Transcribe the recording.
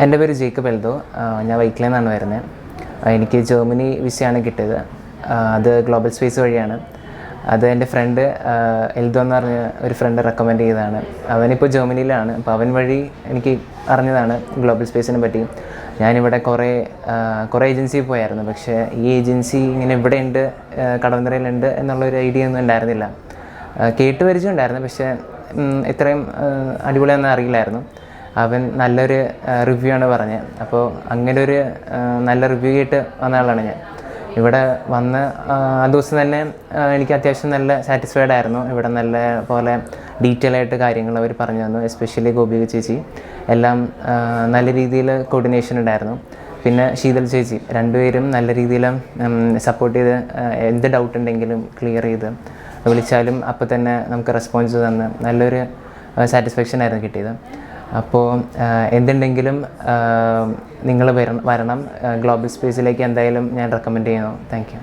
എൻ്റെ പേര് ജേക്കബ് എൽദോ. ഞാൻ വൈറ്റിലയിൽ നിന്നാണ് വരുന്നത്. എനിക്ക് ജർമ്മനി വിസയാണ് കിട്ടിയത്. അത് ഗ്ലോബൽ സ്പേസ് വഴിയാണ്. അത് എൻ്റെ ഫ്രണ്ട് എൽദോ എന്ന് പറഞ്ഞ ഒരു ഫ്രണ്ട് റെക്കമെൻഡ് ചെയ്തതാണ്. അവനിപ്പോൾ ജർമ്മനിയിലാണ്. അപ്പോൾ അവൻ വഴി എനിക്ക് അറിഞ്ഞതാണ് ഗ്ലോബൽ സ്പേസിനെ പറ്റി. ഞാനിവിടെ കുറേ ഏജൻസിയിൽ പോയായിരുന്നു. പക്ഷേ ഈ ഏജൻസി ഇങ്ങനെ ഇവിടെ ഉണ്ട്, കടവന്ത്രയിലുണ്ട് എന്നുള്ളൊരു ഐഡിയ ഒന്നും ഉണ്ടായിരുന്നില്ല. കേട്ട് പരിചയമുണ്ടായിരുന്നു, പക്ഷേ ഇത്രയും അടിപൊളിയാണെന്ന് അറിയില്ലായിരുന്നു. അവൻ നല്ലൊരു റിവ്യൂ ആണ് പറഞ്ഞത്. അപ്പോൾ അങ്ങനെ ഒരു നല്ല റിവ്യൂ കേട്ട് വന്ന ആളാണ് ഞാൻ. ഇവിടെ വന്ന് ആ ദിവസം തന്നെ എനിക്ക് അത്യാവശ്യം നല്ല സാറ്റിസ്ഫൈഡ് ആയിരുന്നു. ഇവിടെ നല്ല പോലെ ഡീറ്റെയിൽ ആയിട്ട് കാര്യങ്ങൾ അവർ പറഞ്ഞു തന്നു. എസ്പെഷ്യലി ഗോപിക ചേച്ചി എല്ലാം നല്ല രീതിയിൽ കോർഡിനേഷൻ ഉണ്ടായിരുന്നു. പിന്നെ ശീതൽ ചേച്ചി, രണ്ടുപേരും നല്ല രീതിയിൽ സപ്പോർട്ട് ചെയ്ത് എന്ത് ഡൗട്ട് ഉണ്ടെങ്കിലും ക്ലിയർ ചെയ്ത് വിളിച്ചാലും അപ്പോൾ തന്നെ നമുക്ക് റെസ്പോൺസ് തന്ന് നല്ലൊരു സാറ്റിസ്ഫാക്ഷൻ ആയിരുന്നു കിട്ടിയത്. അപ്പോൾ എന്തുണ്ടെങ്കിലും നിങ്ങൾ വരണം. ഗ്ലോബൽ സ്പേസിലേക്ക് എന്തായാലും ഞാൻ റെക്കമെൻഡ് ചെയ്യുന്നു. Thank you.